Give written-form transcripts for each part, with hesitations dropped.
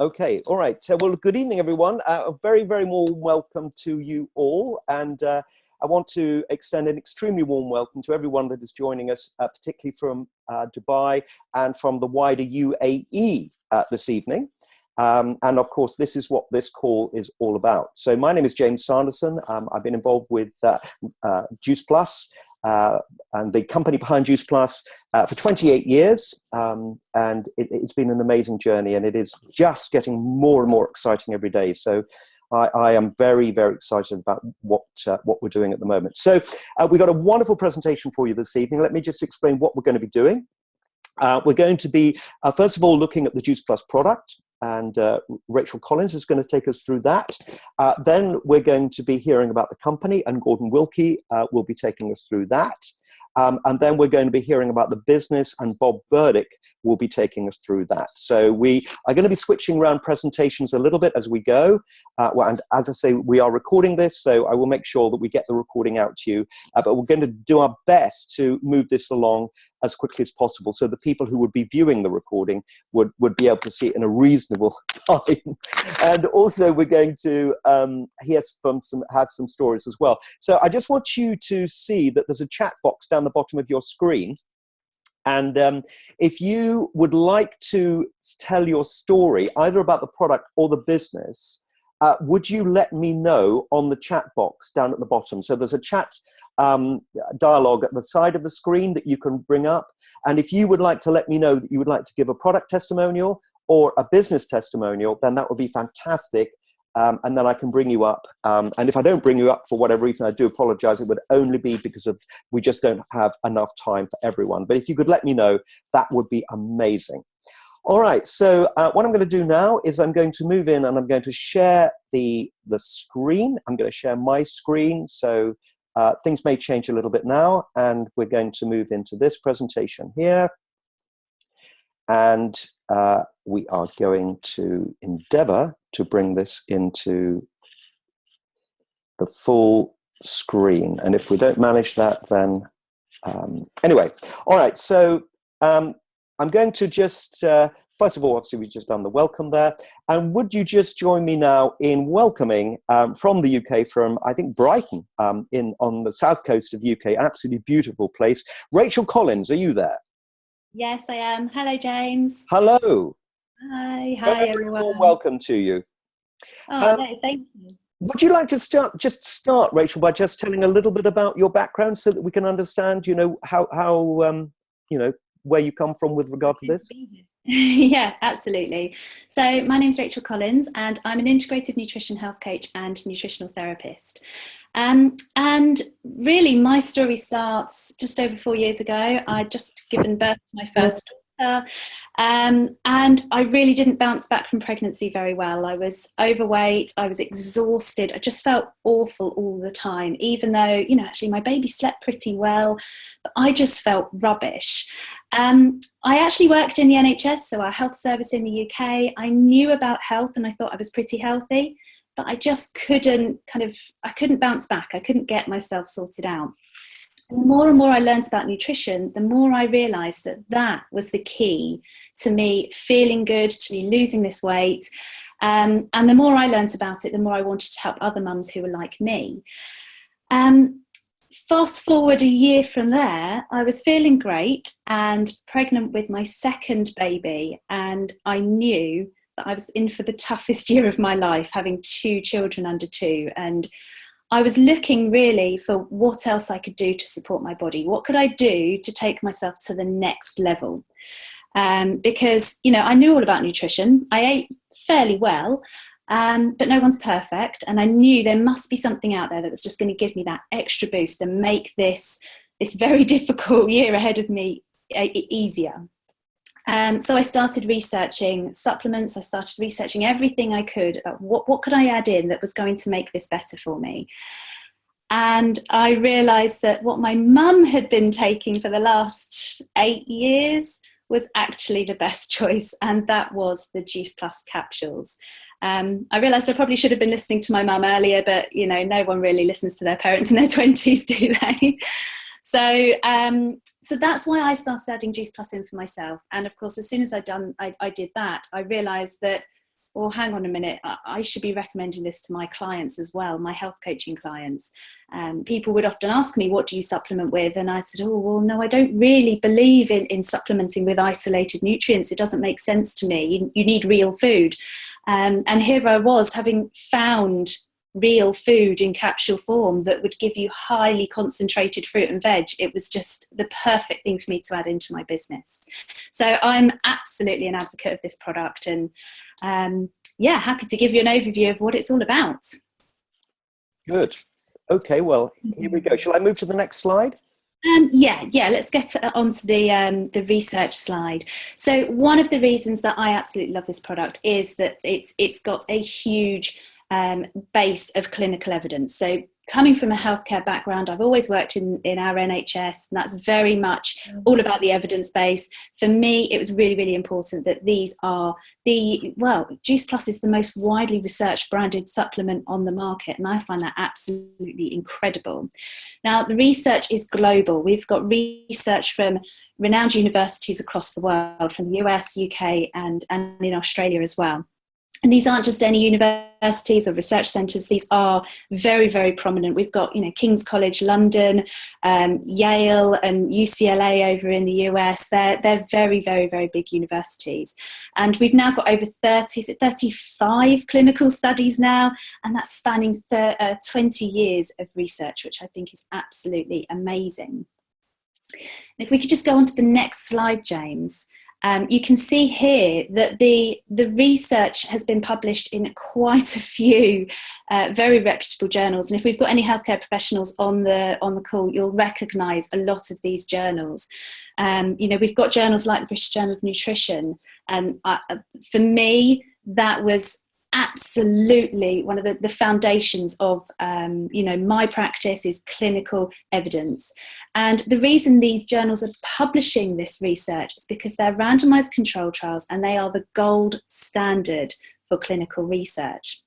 Okay, all right. Well, good evening, everyone. A very, very warm welcome to you all. And I want to extend an extremely warm welcome to everyone that is joining us, particularly from Dubai and from the wider UAE this evening. And of course, this is what this call is all about. So my name is James Sanderson. I've been involved with Juice Plus and the company behind Juice Plus for 28 years. And it's been an amazing journey, and it is just getting more and more exciting every day. So I am very, very excited about what we're doing at the moment. So we've got a wonderful presentation for you this evening. Let me just explain what we're going to be doing. We're going to be, first of all, looking at the Juice Plus product, and Rachel Collins is going to take us through that. Then we're going to be hearing about the company, and Gordon Wilkie will be taking us through that. And then we're going to be hearing about the business, and Bob Burdick will be taking us through that. So we are going to be switching around presentations a little bit as we go. And as I say, we are recording this, so I will make sure that we get the recording out to you. But we're going to do our best to move this along as quickly as possible, so the people who would be viewing the recording would be able to see it in a reasonable time. And also we're going to have some stories as well. So I just want you to see that there's a chat box down the bottom of your screen. And if you would like to tell your story, either about the product or the business, would you let me know on the chat box down at the bottom? So there's a chat dialogue at the side of the screen that you can bring up. And if you would like to let me know that you would like to give a product testimonial or a business testimonial, then that would be fantastic. And then I can bring you up. And if I don't bring you up for whatever reason, I do apologize. It would only be because we just don't have enough time for everyone. But if you could let me know, that would be amazing. All right, so what I'm going to do now is I'm going to move in and I'm going to share the screen. I'm going to share my screen. So things may change a little bit now, and we're going to move into this presentation here. And we are going to endeavor to bring this into the full screen. And if we don't manage that, then anyway. All right, so I'm going to just, first of all, obviously we've just done the welcome there. And would you just join me now in welcoming from the UK, from I think Brighton, on the south coast of the UK, absolutely beautiful place. Rachel Collins, are you there? Yes, I am. Hello, James. Hello. Hi, Very everyone. warm welcome to you. Oh, no, thank you. Would you like to start, Rachel, by just telling a little bit about your background so that we can understand, how where you come from with regard to this? Yeah, absolutely. So my name's Rachel Collins, and I'm an integrative nutrition health coach and nutritional therapist. And really, my story starts just over 4 years ago. I'd just given birth to my first daughter, and I really didn't bounce back from pregnancy very well. I was overweight, I was exhausted, I just felt awful all the time, even though, actually my baby slept pretty well, but I just felt rubbish. I actually worked in the NHS, so our health service in the UK. I knew about health and I thought I was pretty healthy, but I just couldn't bounce back. I couldn't get myself sorted out. And the more and more I learned about nutrition, the more I realised that was the key to me feeling good, to me losing this weight. And the more I learned about it, the more I wanted to help other mums who were like me. Fast forward a year from there, I was feeling great and pregnant with my second baby, and I knew that I was in for the toughest year of my life, having 2 children under 2, and I was looking really for what else I could do to support my body. What could I do to take myself to the next level? Because, I knew all about nutrition. I ate fairly well, but no one's perfect. And I knew there must be something out there that was just going to give me that extra boost and make this very difficult year ahead of me easier. So I started researching supplements. I started researching everything I could about what could I add in that was going to make this better for me. And I realised that what my mum had been taking for the last 8 years was actually the best choice, and that was the Juice Plus capsules. I realised I probably should have been listening to my mum earlier, but no one really listens to their parents in their 20s, do they? So that's why I started adding Juice Plus in for myself. And of course, as soon as I did that, I realised that well, hang on a minute, I should be recommending this to my clients as well, my health coaching clients. People would often ask me, what do you supplement with? And I said, oh, well, no, I don't really believe in supplementing with isolated nutrients. It doesn't make sense to me. You need real food. And here I was, having found real food in capsule form that would give you highly concentrated fruit and veg. It was just the perfect thing for me to add into my business. So I'm absolutely an advocate of this product, and happy to give you an overview of what it's all about. Good. Okay, well, here we go. Shall I move to the next slide? Let's get onto the research slide. So one of the reasons that I absolutely love this product is that it's got a huge base of clinical evidence. So coming from a healthcare background, I've always worked in our NHS, and that's very much all about the evidence base. For me, it was really, really important that these are Juice Plus is the most widely researched branded supplement on the market, and I find that absolutely incredible. Now, the research is global. We've got research from renowned universities across the world, from the US, UK, and in Australia as well. And these aren't just any universities or research centres. These are very, very prominent. We've got, King's College London, Yale and UCLA over in the US. They're very, very, very big universities. And we've now got over 35 clinical studies now, and that's spanning 20 years of research, which I think is absolutely amazing. And if we could just go on to the next slide, James. You can see here that the research has been published in quite a few very reputable journals. And if we've got any healthcare professionals on the call, you'll recognise a lot of these journals. We've got journals like the British Journal of Nutrition. And for me, that was absolutely one of the foundations of my practice is clinical evidence. And the reason these journals are publishing this research is because they're randomized control trials, and they are the gold standard for clinical research.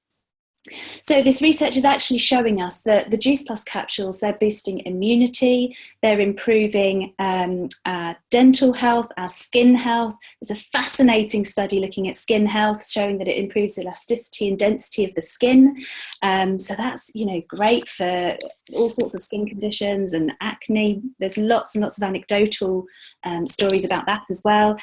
So this research is actually showing us that the Juice Plus capsules, they're boosting immunity, they're improving our dental health, our skin health. There's a fascinating study looking at skin health, showing that it improves elasticity and density of the skin. So that's, great for all sorts of skin conditions and acne. There's lots and lots of anecdotal stories about that as well.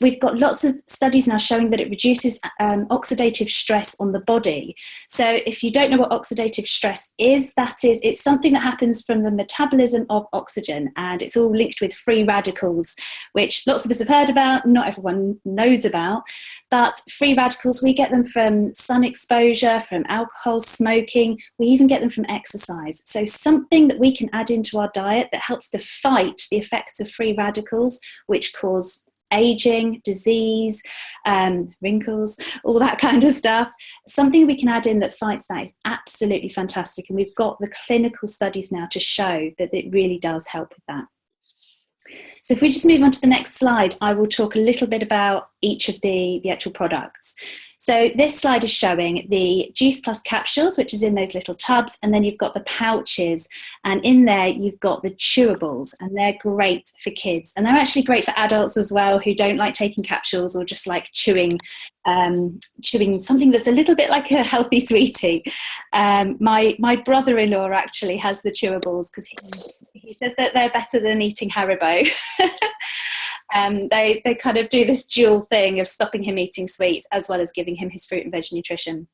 We've got lots of studies now showing that it reduces oxidative stress on the body. So if you don't know what oxidative stress is, it's something that happens from the metabolism of oxygen, and it's all linked with free radicals, which lots of us have heard about, not everyone knows about. But free radicals, we get them from sun exposure, from alcohol, smoking, we even get them from exercise. So something that we can add into our diet that helps to fight the effects of free radicals, which cause aging, disease, wrinkles, all that kind of stuff. Something we can add in that fights that is absolutely fantastic. And we've got the clinical studies now to show that it really does help with that. So if we just move on to the next slide, I will talk a little bit about each of the actual products. So this slide is showing the Juice Plus capsules, which is in those little tubs, and then you've got the pouches, and in there you've got the chewables, and they're great for kids, and they're actually great for adults as well who don't like taking capsules or just like chewing something that's a little bit like a healthy sweetie. My brother-in-law actually has the chewables because he says that they're better than eating Haribo. They kind of do this dual thing of stopping him eating sweets as well as giving him his fruit and veg nutrition.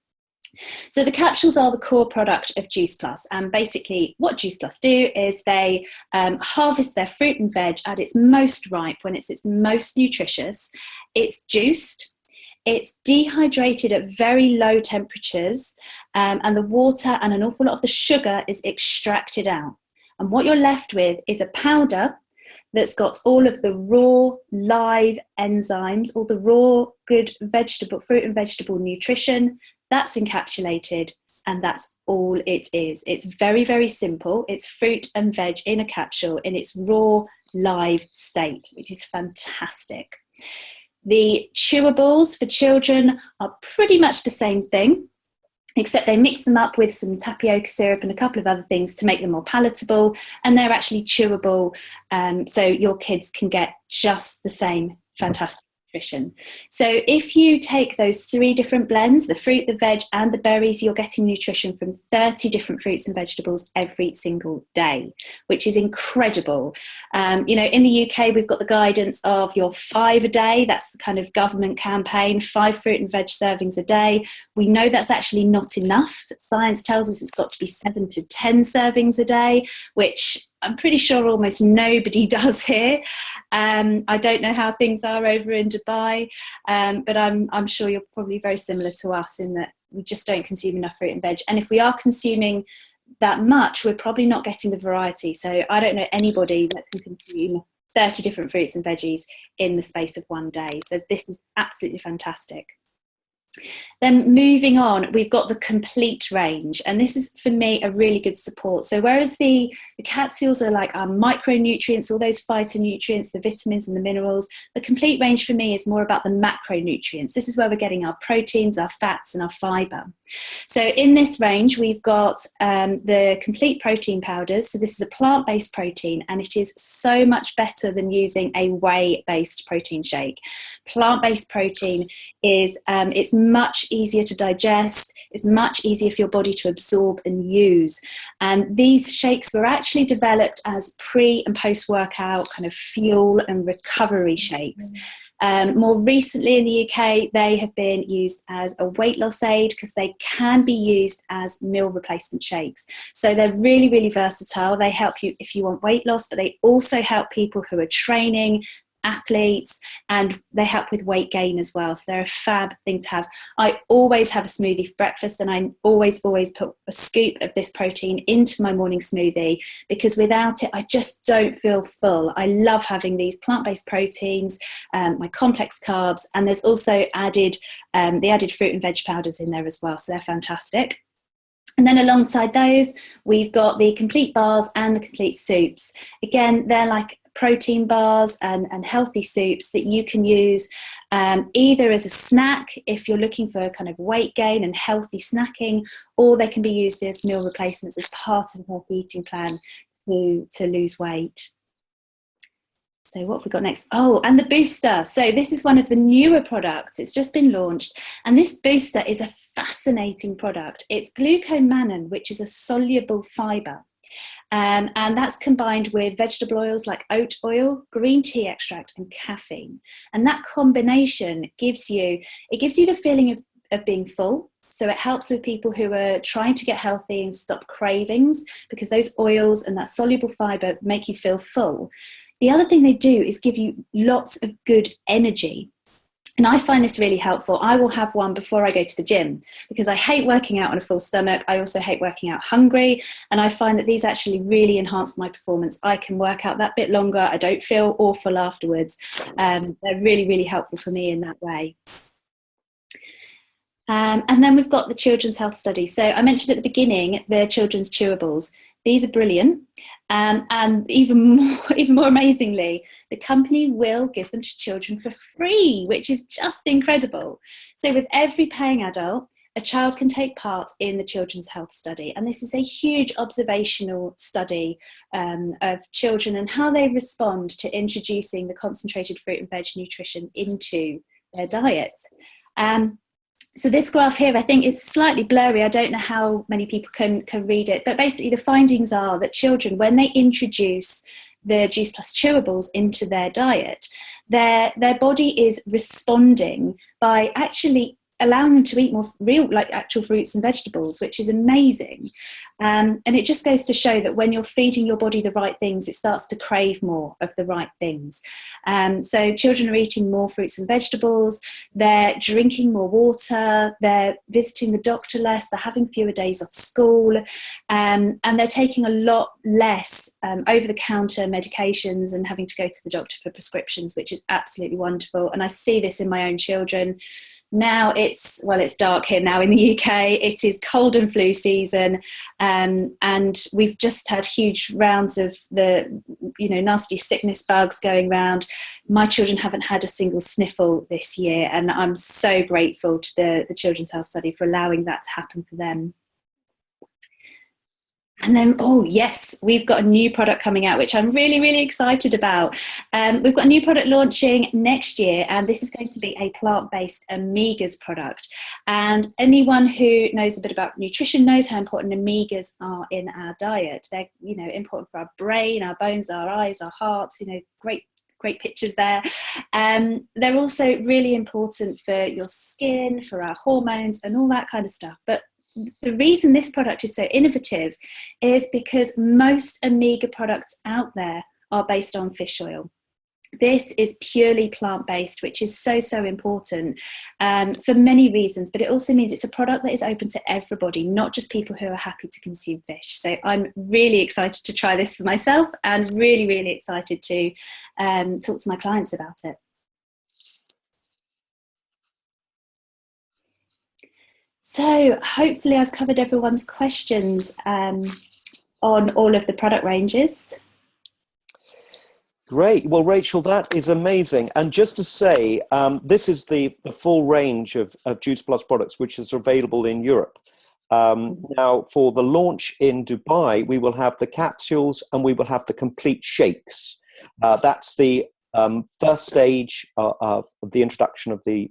So the capsules are the core product of Juice Plus, and basically what Juice Plus do is they harvest their fruit and veg at its most ripe, when it's its most nutritious. It's juiced, it's dehydrated at very low temperatures, and the water and an awful lot of the sugar is extracted out. And what you're left with is a powder that's got all of the raw, live enzymes, all the raw, good fruit and vegetable nutrition that's encapsulated, and that's all it is. It's very, very simple. It's fruit and veg in a capsule in its raw, live state, which is fantastic. The chewables for children are pretty much the same thing, except they mix them up with some tapioca syrup and a couple of other things to make them more palatable, and they're actually chewable, so your kids can get just the same fantastic nutrition. So if you take those 3 different blends, the fruit, the veg and the berries, you're getting nutrition from 30 different fruits and vegetables every single day, which is incredible. You know, in the UK, we've got the guidance of your 5 a day. That's the kind of government campaign, 5 fruit and veg servings a day. We know that's actually not enough. Science tells us it's got to be 7 to 10 servings a day, which I'm pretty sure almost nobody does here. I don't know how things are over in Dubai, but I'm sure you're probably very similar to us in that we just don't consume enough fruit and veg. And if we are consuming that much, we're probably not getting the variety. So I don't know anybody that can consume 30 different fruits and veggies in the space of one day. So this is absolutely fantastic. Then moving on, we've got the complete range, and this is for me a really good support. So whereas the capsules are like our micronutrients, all those phytonutrients, the vitamins and the minerals, the complete range for me is more about the macronutrients. This is where we're getting our proteins, our fats and our fibre. So in this range we've got the complete protein powders. So this is a plant-based protein, and it is so much better than using a whey-based protein shake. Plant-based protein is it's much easier to digest, it's much easier for your body to absorb and use. And these shakes were actually developed as pre and post workout kind of fuel and recovery shakes. More recently in the UK, they have been used as a weight loss aid because they can be used as meal replacement shakes. So they're really, really versatile. They help you if you want weight loss, but they also help people who are training, athletes, and they help with weight gain as well. So they're a fab thing to have. I always have a smoothie for breakfast, and I always put a scoop of this protein into my morning smoothie, because without it I just don't feel full. I love having these plant-based proteins, my complex carbs, and there's also added the added fruit and veg powders in there as well, so they're fantastic. And then alongside those, we've got the complete bars and the complete soups. Again, they're like protein bars and healthy soups that you can use either as a snack if you're looking for kind of weight gain and healthy snacking, or they can be used as meal replacements as part of a healthy eating plan to lose weight. So what have we got next? Oh, and the booster. So this is one of the newer products. It's just been launched. And this booster is a fascinating product. It's glucomannan, which is a soluble fibre. And that's combined with vegetable oils like oat oil, green tea extract and caffeine. And that combination gives you the feeling of being full. So it helps with people who are trying to get healthy and stop cravings, because those oils and that soluble fibre make you feel full. The other thing they do is give you lots of good energy. And I find this really helpful. I will have one before I go to the gym, because I hate working out on a full stomach. I also hate working out hungry. And I find that these actually really enhance my performance. I can work out that bit longer. I don't feel awful afterwards. They're really, really helpful for me in that way. And then we've got the children's health study. So I mentioned at the beginning, the children's chewables. These are brilliant. And even more amazingly, the company will give them to children for free, which is just incredible. So with every paying adult, a child can take part in the children's health study. And this is a huge observational study of children and how they respond to introducing the concentrated fruit and veg nutrition into their diets. So this graph here, I think it's slightly blurry. I don't know how many people can read it, but basically the findings are that children, when they introduce the Juice Plus chewables into their diet, their body is responding by actually allowing them to eat more real, like actual fruits and vegetables, which is amazing. And it just goes to show that when you're feeding your body the right things, it starts to crave more of the right things. So children are eating more fruits and vegetables, they're drinking more water, they're visiting the doctor less, they're having fewer days off school, and they're taking a lot less over-the-counter medications and having to go to the doctor for prescriptions, which is absolutely wonderful. And I see this in my own children. Now it's dark here now in the UK. It is cold and flu season, and we've just had huge rounds of the nasty sickness bugs going around. My children haven't had a single sniffle this year, and I'm so grateful to the Children's Health Study for allowing that to happen for them. And then, oh yes, we've got a new product coming out, which I'm really, really excited about. We've got a new product launching next year, and this is going to be a plant-based omegas product. And anyone who knows a bit about nutrition knows how important omegas are in our diet. They're, important for our brain, our bones, our eyes, our hearts. Great pictures there. They're also really important for your skin, for our hormones, and all that kind of stuff. But the reason this product is so innovative is because most omega products out there are based on fish oil. This is purely plant-based, which is so important for many reasons, but it also means it's a product that is open to everybody, not just people who are happy to consume fish. So I'm really excited to try this for myself, and really, really excited to talk to my clients about it. So hopefully I've covered everyone's questions on all of the product ranges. Great. Well, Rachel, that is amazing. And just to say, this is the full range of Juice Plus products, which is available in Europe. Now, for the launch in Dubai, we will have the capsules and we will have the complete shakes. That's the first stage of the introduction of the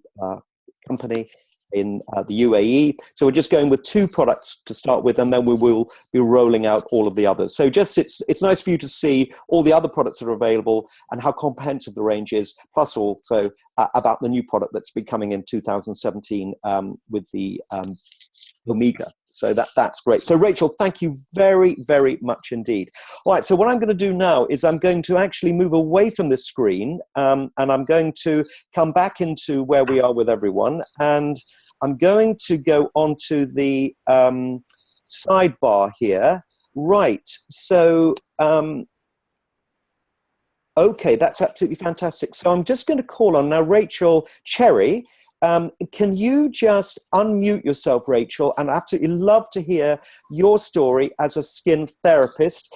company in the UAE. So we're just going with 2 products to start with, and then we will be rolling out all of the others. So just it's nice for you to see all the other products that are available and how comprehensive the range is, plus also about the new product that's been coming in 2017 with the Omega. So that's great. So Rachel, thank you very, very much indeed. All right, so what I'm going to do now is I'm going to actually move away from this screen and I'm going to come back into where we are with everyone, and I'm going to go onto the sidebar here. Right, so okay, that's absolutely fantastic. So I'm just going to call on now Rachel Cherry. Can you just unmute yourself, Rachel? And absolutely love to hear your story as a skin therapist.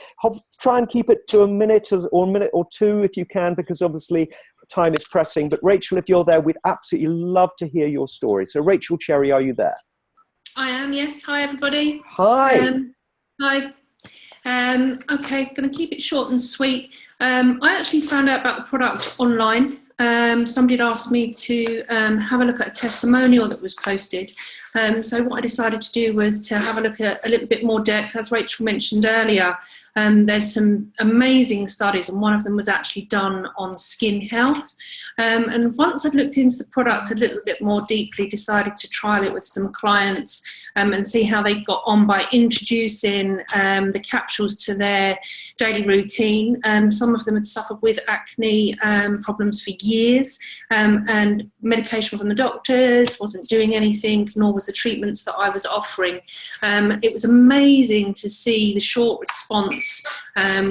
Try and keep it to a minute or 2 if you can, because obviously time is pressing. But Rachel, if you're there, we'd absolutely love to hear your story. So Rachel Cherry, are you there? I am, yes. Hi, everybody. Hi. Hi. Okay, going to keep it short and sweet. I actually found out about the product online. Somebody had asked me to have a look at a testimonial that was posted. So what I decided to do was to have a look at a little bit more depth. As Rachel mentioned earlier, there's some amazing studies, and one of them was actually done on skin health. And once I'd looked into the product a little bit more deeply, decided to trial it with some clients and see how they got on by introducing the capsules to their daily routine. Some of them had suffered with acne problems for years, and medication from the doctors wasn't doing anything, nor was the treatments that I was offering. It was amazing to see the short response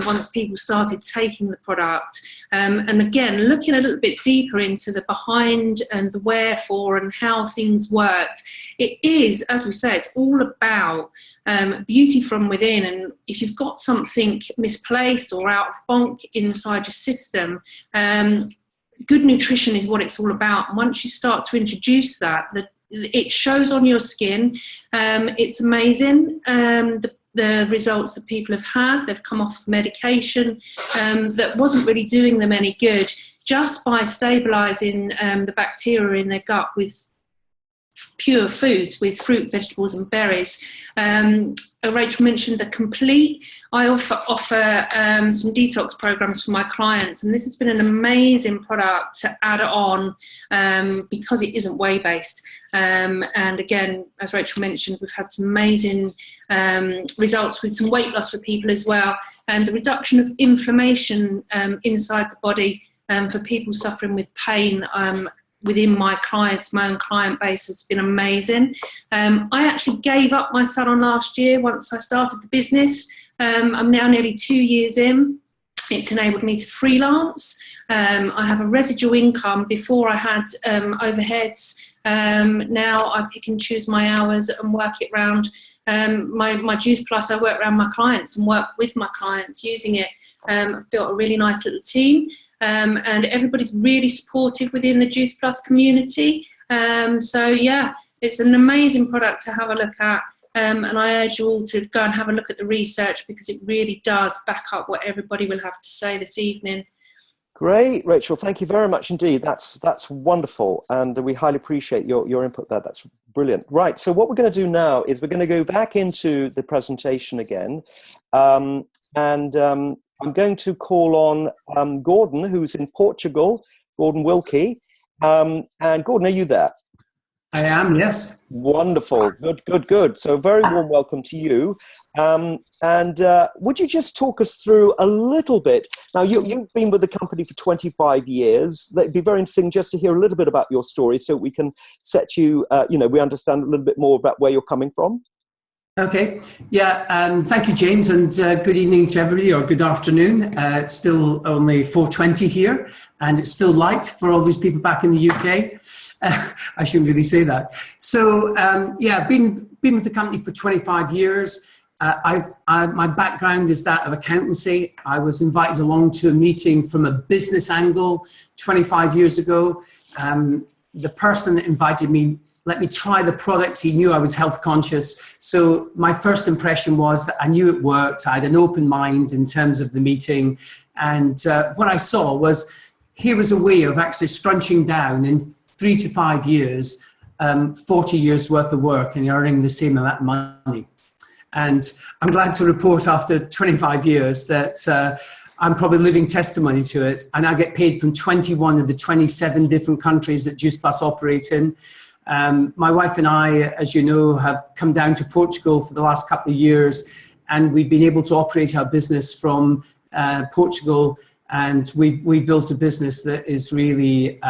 once people started taking the product. And again, looking a little bit deeper into the behind and the wherefore and how things worked. It is, as we say, it's all about beauty from within. And if you've got something misplaced or out of bonk inside your system, good nutrition is what it's all about. And once you start to introduce that, it shows on your skin. It's amazing. The results that people have had, they've come off medication that wasn't really doing them any good, just by stabilising the bacteria in their gut with pure foods, with fruit, vegetables and berries. Rachel mentioned the complete. I offer some detox programs for my clients, and this has been an amazing product to add on because it isn't whey-based. And again, as Rachel mentioned, we've had some amazing results with some weight loss for people as well, and the reduction of inflammation inside the body for people suffering with pain within my own client base has been amazing. I actually gave up my salon last year once I started the business. I'm now nearly 2 years in. It's enabled me to freelance. I have a residual income. Before I had overheads. Now I pick and choose my hours and work it around my Juice Plus. I work around my clients and work with my clients using it. I've built a really nice little team, and everybody's really supportive within the Juice Plus community. So yeah, it's an amazing product to have a look at. And I urge you all to go and have a look at the research, because it really does back up what everybody will have to say this evening. Great, Rachel. Thank you very much indeed. That's wonderful, and we highly appreciate your input there. That's brilliant. Right. So what we're going to do now is we're going to go back into the presentation again, and I'm going to call on Gordon, who's in Portugal. Gordon Wilkie. And Gordon, are you there? I am, yes. Wonderful. Good. So very warm welcome to you. And would you just talk us through a little bit? Now, you've been with the company for 25 years. It'd be very interesting just to hear a little bit about your story so we can set you, we understand a little bit more about where you're coming from. Okay. Yeah. Thank you, James, and good evening to everybody, or good afternoon. It's still only 4:20 here, and it's still light for all these people back in the UK. I shouldn't really say that. So, been with the company for 25 years. My background is that of accountancy. I was invited along to a meeting from a business angle 25 years ago. The person that invited me let me try the products. He knew I was health conscious. So my first impression was that I knew it worked. I had an open mind in terms of the meeting. And what I saw was, here was a way of actually scrunching down in 3 to 5 years, 40 years worth of work, and earning the same amount of money. And I'm glad to report after 25 years that I'm probably living testimony to it. And I get paid from 21 of the 27 different countries that Juice Plus operate in. My wife and I, as you know, have come down to Portugal for the last couple of years, and we've been able to operate our business from Portugal, and we built a business that is really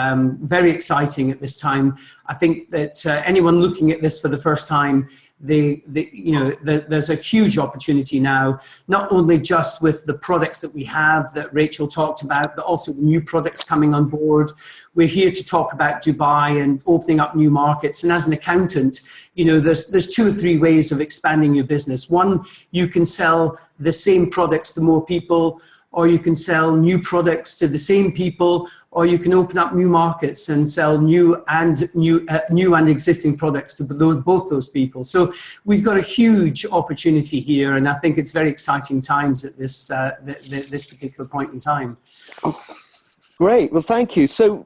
very exciting at this time. I think that anyone looking at this for the first time, there's a huge opportunity now, not only just with the products that we have that Rachel talked about, but also new products coming on board. We're here to talk about Dubai and opening up new markets. And as an accountant, there's 2 or 3 ways of expanding your business. One, you can sell the same products to more people, or you can sell new products to the same people, or you can open up new markets and sell new and existing products to both those people. So we've got a huge opportunity here, and I think it's very exciting times at this particular point in time. Great. Well, thank you. So,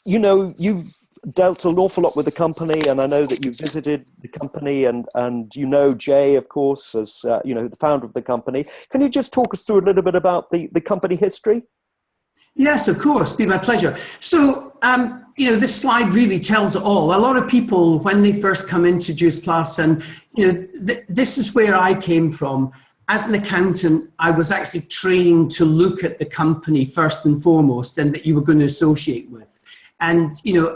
you've dealt an awful lot with the company, and I know that you visited the company, and Jay, of course, as the founder of the company. Can you just talk us through a little bit about the company history? Yes, of course. Be my pleasure. So, this slide really tells it all. A lot of people, when they first come into Juice Plus, and this is where I came from. As an accountant, I was actually trained to look at the company first and foremost, and that you were going to associate with. And,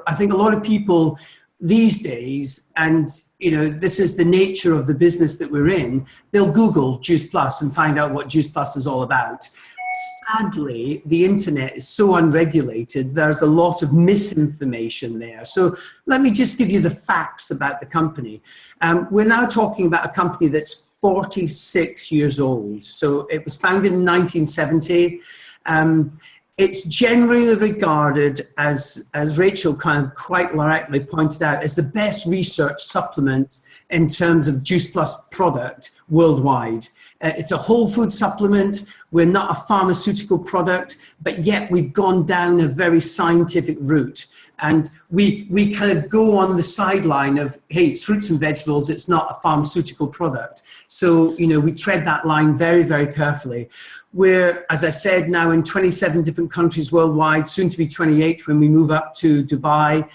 I think a lot of people these days, and, this is the nature of the business that we're in, they'll Google Juice Plus and find out what Juice Plus is all about. Sadly, the internet is so unregulated, there's a lot of misinformation there. So let me just give you the facts about the company. We're now talking about a company that's 46 years old. So it was founded in 1970. It's generally regarded as Rachel kind of quite rightly pointed out, as the best research supplement in terms of Juice Plus product worldwide. It's a whole food supplement. We're not a pharmaceutical product, but yet we've gone down a very scientific route. And we kind of go on the sideline of, hey, it's fruits and vegetables, it's not a pharmaceutical product. So, we tread that line very, very carefully. We're, as I said, now in 27 different countries worldwide, soon to be 28 when we move up to Dubai.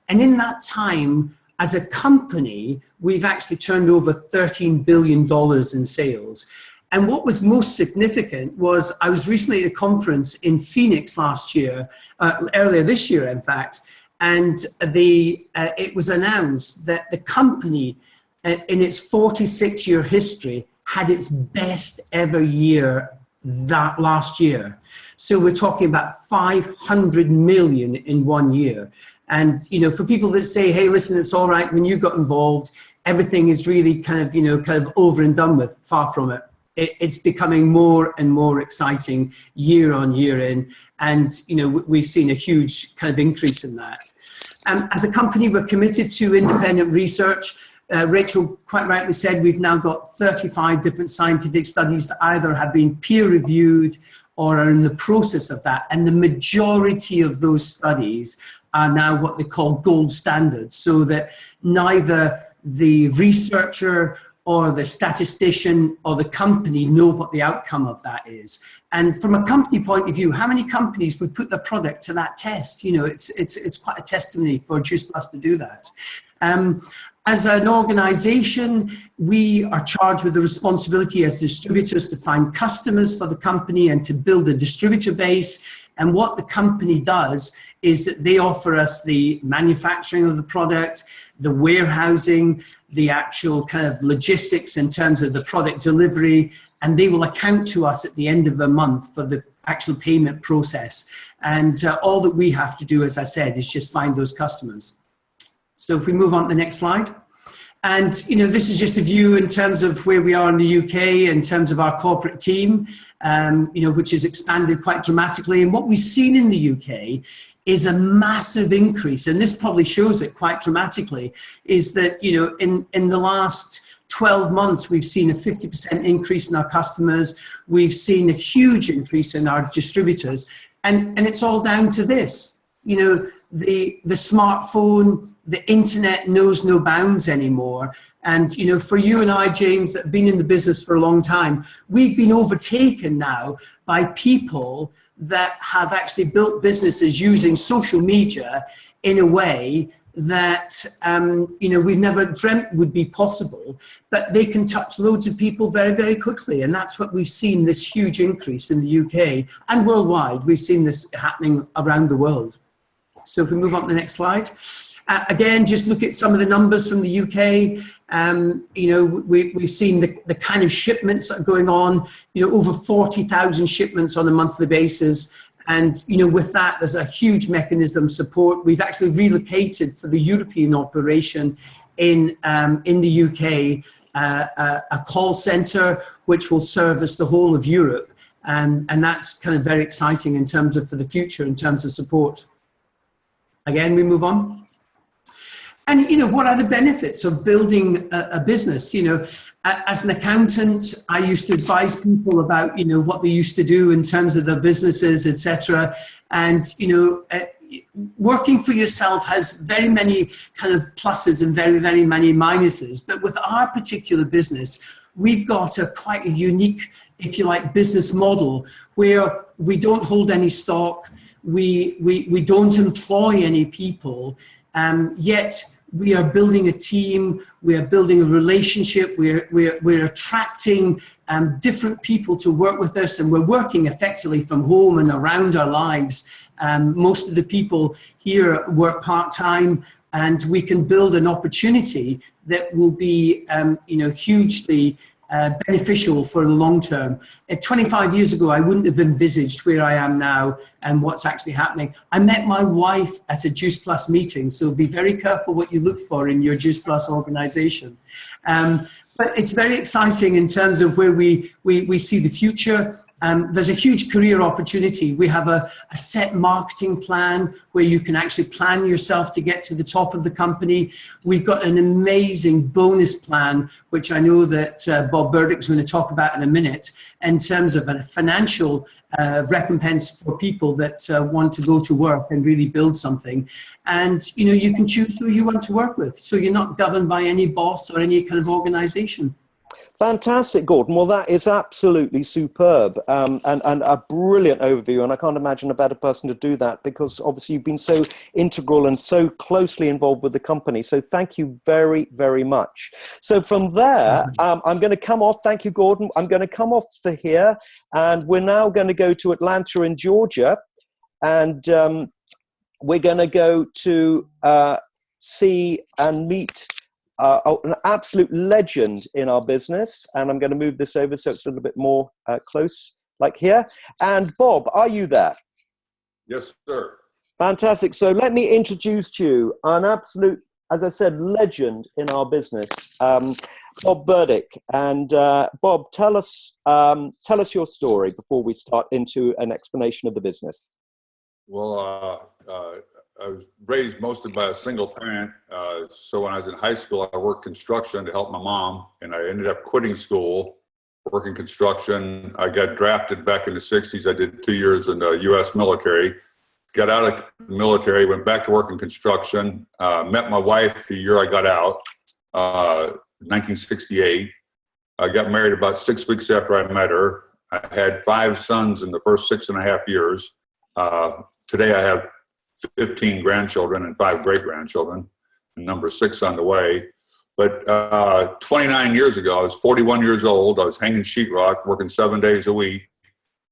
And in that time, as a company, we've actually turned over $13 billion in sales. And what was most significant was, I was recently at a conference in Phoenix last year, earlier this year, in fact, and it was announced that the company, in its 46-year history, had its best ever year that last year. So we're talking about 500 million in 1 year. And, for people that say, hey, listen, it's all right, when you got involved, everything is really kind of over and done with, far from it. It's becoming more and more exciting year on year in. And, we've seen a huge kind of increase in that. As a company, we're committed to independent research. Rachel quite rightly said we've now got 35 different scientific studies that either have been peer-reviewed or are in the process of that. And the majority of those studies are now what they call gold standards, so that neither the researcher or the statistician or the company know what the outcome of that is. And from a company point of view, how many companies would put their product to that test? You know, it's quite a testimony for Juice Plus to do that. As an organization, we are charged with the responsibility as distributors to find customers for the company and to build a distributor base. And what the company does is that they offer us the manufacturing of the product, the warehousing, the actual kind of logistics in terms of the product delivery, and they will account to us at the end of the month for the actual payment process. And all that we have to do, as I said, is just find those customers. So if we move on to the next slide. And, you know, this is just a view in terms of where we are in the UK, in terms of our corporate team, you know, which has expanded quite dramatically. And what we've seen in the UK is a massive increase, and this probably shows it quite dramatically, is that, you know, in the last 12 months, we've seen a 50% increase in our customers. We've seen a huge increase in our distributors. And it's all down to this, you know, the smartphone, the internet knows no bounds anymore. And, you know, for you and I, James, that have been in the business for a long time, we've been overtaken now by people that have actually built businesses using social media in a way that, you know, we've never dreamt would be possible, but they can touch loads of people very, very quickly. And that's what we've seen, this huge increase in the UK and worldwide. We've seen this happening around the world. So if we move on to the next slide. Again, just look at some of the numbers from the UK. You know, we've seen the kind of shipments that are going on, you know, over 40,000 shipments on a monthly basis. And, you know, with that, there's a huge mechanism support. We've actually relocated for the European operation in the UK, a call center, which will service the whole of Europe. And that's kind of very exciting in terms of for the future, in terms of support. Again, we move on. And, you know, what are the benefits of building a business? You know, as an accountant, I used to advise people about, you know, what they used to do in terms of their businesses, etc. And, you know, working for yourself has very many kind of pluses and very, very many minuses. But with our particular business, we've got quite a unique, if you like, business model where we don't hold any stock, we don't employ any people, yet we are building a team, we are building a relationship, we're attracting different people to work with us, and we're working effectively from home and around our lives. Most of the people here work part-time, and we can build an opportunity that will be you know, hugely beneficial for the long term. 25 years ago, I wouldn't have envisaged where I am now and what's actually happening. I met my wife at a Juice Plus meeting, so be very careful what you look for in your Juice Plus organization. But it's very exciting in terms of where we see the future. There's a huge career opportunity. We have a set marketing plan where you can actually plan yourself to get to the top of the company. We've got an amazing bonus plan, which I know that Bob Burdick is going to talk about in a minute, in terms of a financial recompense for people that want to go to work and really build something. And, you know, you can choose who you want to work with. So you're not governed by any boss or any kind of organization. Fantastic, Gordon. Well, that is absolutely superb and a brilliant overview. And I can't imagine a better person to do that, because obviously you've been so integral and so closely involved with the company. So thank you very, very much. So from there, I'm going to come off. Thank you, Gordon. I'm going to come off to here, and we're now going to go to Atlanta in Georgia. And we're going to go to see and meet an absolute legend in our business, and I'm going to move this over so it's a little bit more close, like here. And Bob, are you there? Yes, sir. Fantastic. So let me introduce to you an absolute, as I said, legend in our business, Bob Burdick. And Bob, tell us your story before we start into an explanation of the business. Well, I was raised mostly by a single parent. So when I was in high school, I worked construction to help my mom, and I ended up quitting school, working construction. I got drafted back in the 60s. I did 2 years in the U.S. military. Got out of the military, went back to work in construction, met my wife the year I got out, 1968. I got married about 6 weeks after I met her. I had 5 sons in the first 6.5 years. Today I have 15 grandchildren and 5 great-grandchildren, and number 6 on the way. But 29 years ago, I was 41 years old. I was hanging sheetrock, working 7 days a week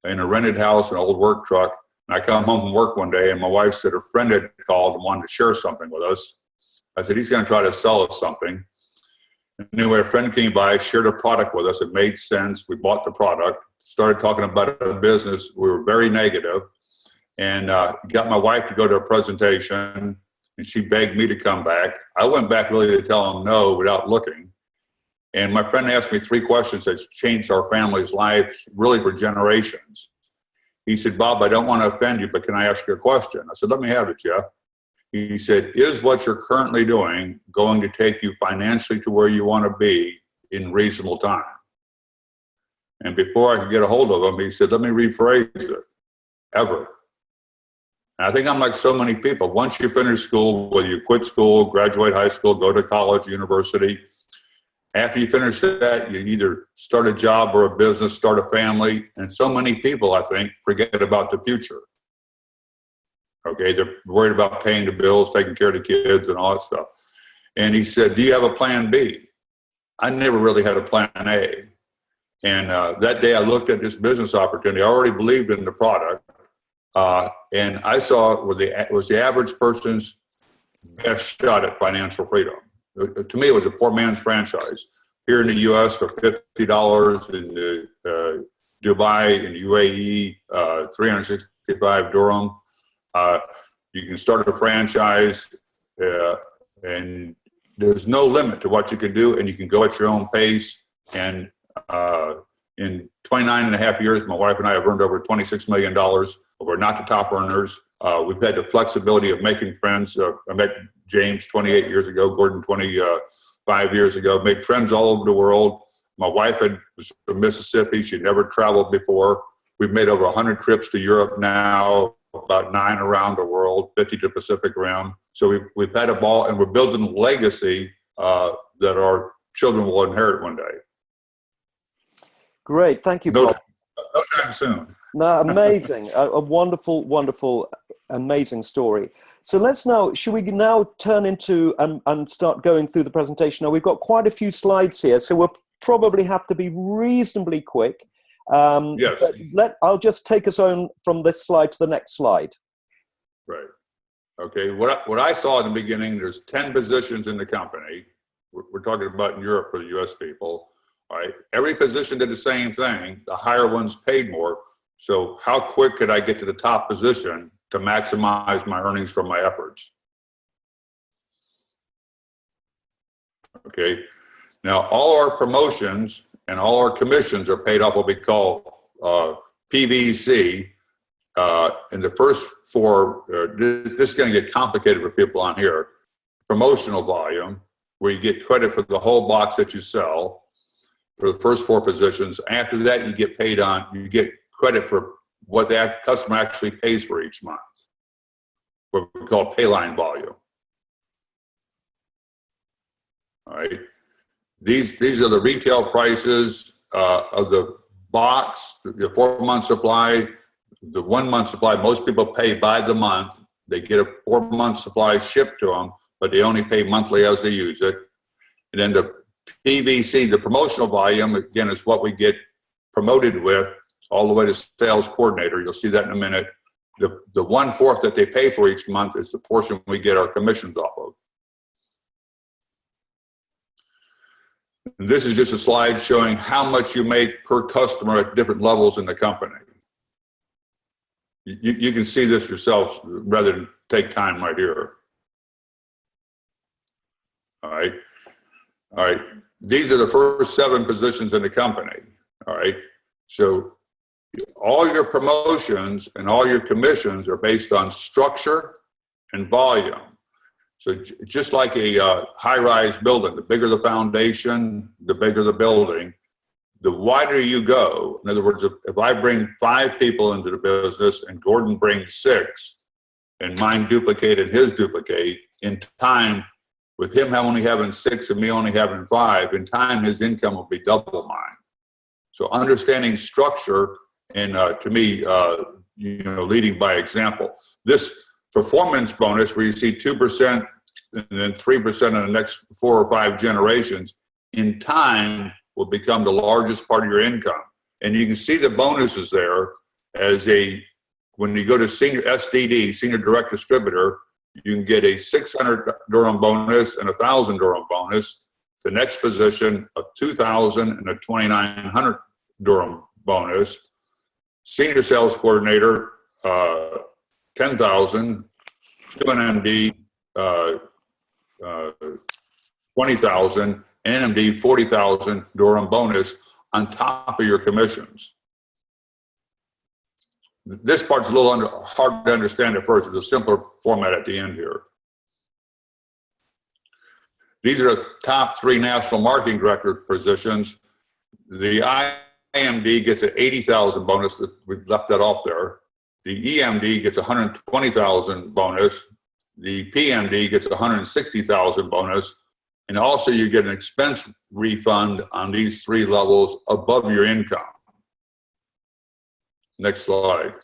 in a rented house, an old work truck. And I come home from work one day, and my wife said her friend had called and wanted to share something with us. I said, he's going to try to sell us something. Anyway, a friend came by, shared a product with us. It made sense. We bought the product, started talking about a business. We were very negative, and got my wife to go to a presentation, and she begged me to come back. I went back really to tell him no without looking. And my friend asked me 3 questions that's changed our family's life really for generations. He said, Bob, I don't want to offend you, but can I ask you a question? I said, let me have it, Jeff. He said, is what you're currently doing going to take you financially to where you want to be in reasonable time? And before I could get a hold of him, he said, let me rephrase it, ever. And I think I'm like so many people. Once you finish school, whether you quit school, graduate high school, go to college, university, after you finish that, you either start a job or a business, start a family. And so many people, I think, forget about the future. Okay, they're worried about paying the bills, taking care of the kids and all that stuff. And he said, do you have a plan B? I never really had a plan A. And that day I looked at this business opportunity. I already believed in the product. And I saw it was the average person's best shot at financial freedom. To me, it was a poor man's franchise. Here in the U.S. for $50, in Dubai, in UAE, 365 dirham. You can start a franchise, and there's no limit to what you can do, and you can go at your own pace. And in 29.5 years, my wife and I have earned over $26 million. We're not the top earners. We've had the flexibility of making friends. I met James 28 years ago, Gordon 25 years ago, made friends all over the world. My wife was from Mississippi. She'd never traveled before. We've made over 100 trips to Europe now, about 9 around the world, 50 to Pacific Rim. So we've had a ball, and we're building a legacy that our children will inherit one day. Great, thank you, Bob. No time soon. No, amazing, a wonderful, wonderful, amazing story. So should we now turn into and start going through the presentation? Now, we've got quite a few slides here, so we'll probably have to be reasonably quick. Yes. I'll just take us on from this slide to the next slide. Right. Okay. What I saw in the beginning, there's 10 positions in the company. We're talking about in Europe for the U.S. people. All right. Every position did the same thing. The higher ones paid more. So how quick could I get to the top position to maximize my earnings from my efforts? Okay. Now, all our promotions and all our commissions are paid off what we call PVC. And the first 4, this is going to get complicated for people on here. Promotional volume, where you get credit for the whole box that you sell for the first 4 positions. After that, you get credit for what that customer actually pays for each month, what we call pay line volume. All right. These are the retail prices of the box, the 4-month supply, the 1-month supply. Most people pay by the month. They get a 4-month supply shipped to them, but they only pay monthly as they use it. And then the PVC, the promotional volume, again, is what we get promoted with all the way to sales coordinator. You'll see that in a minute. The 1/4 that they pay for each month is the portion we get our commissions off of. And this is just a slide showing how much you make per customer at different levels in the company. You can see this yourselves rather than take time right here. All right. All right. These are the first 7 positions in the company. All right. So all your promotions and all your commissions are based on structure and volume. So just like a high-rise building, the bigger the foundation, the bigger the building, the wider you go. In other words, if I bring 5 people into the business and Gordon brings 6, and mine duplicate and his duplicate, in time, with him only having 6 and me only having 5, in time his income will be double mine. So understanding structure and to me, leading by example. This performance bonus where you see 2% and then 3% in the next 4 or 5 generations, in time will become the largest part of your income. And you can see the bonuses there as when you go to senior SDD, senior direct distributor, you can get a 600 dirham bonus and a 1,000 dirham bonus. The next position of 2,000 and a 2,900 dirham bonus. Senior sales coordinator, 10,000. 2NMD, 20,000. NMD, 40,000 dirham bonus on top of your commissions. This part's a little hard to understand at first. It's a simpler format at the end here. These are the top 3 national marketing director positions. The IMD gets an 80,000 bonus. We left that off there. The EMD gets 120,000 bonus. The PMD gets 160,000 bonus. And also you get an expense refund on these 3 levels above your income. Next slide.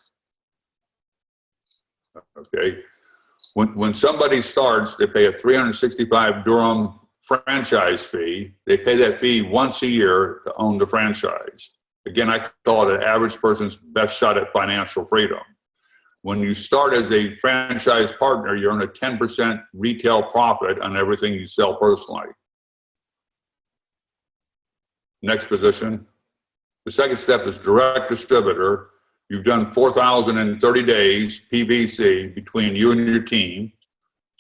Okay. When somebody starts, they pay a 365 dirham franchise fee. They pay that fee once a year to own the franchise. Again, I call it an average person's best shot at financial freedom. When you start as a franchise partner, you earn a 10% retail profit on everything you sell personally. Next position. The second step is direct distributor. You've done 4,030 days PVC between you and your team,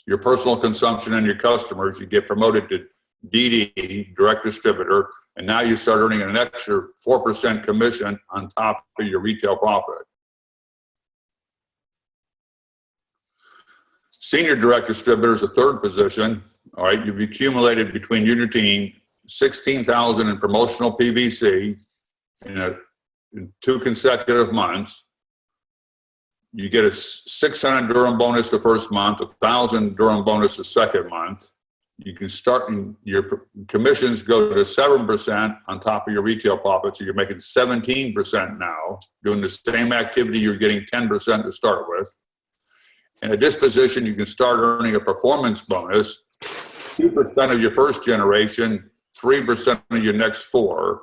your personal consumption and your customers. You get promoted to DD, direct distributor, and now you start earning an extra 4% commission on top of your retail profit. Senior direct distributor is the 3rd position. All right, you've accumulated between you and your team 16,000 in promotional PVC in 2 consecutive months. You get a 600 dirham bonus the first month, a 1,000 dirham bonus the second month. You can start, your commissions go to 7% on top of your retail profit, so you're making 17% now, doing the same activity you're getting 10% to start with. And at this position, you can start earning a performance bonus, 2% of your first generation, 3% of your next 4.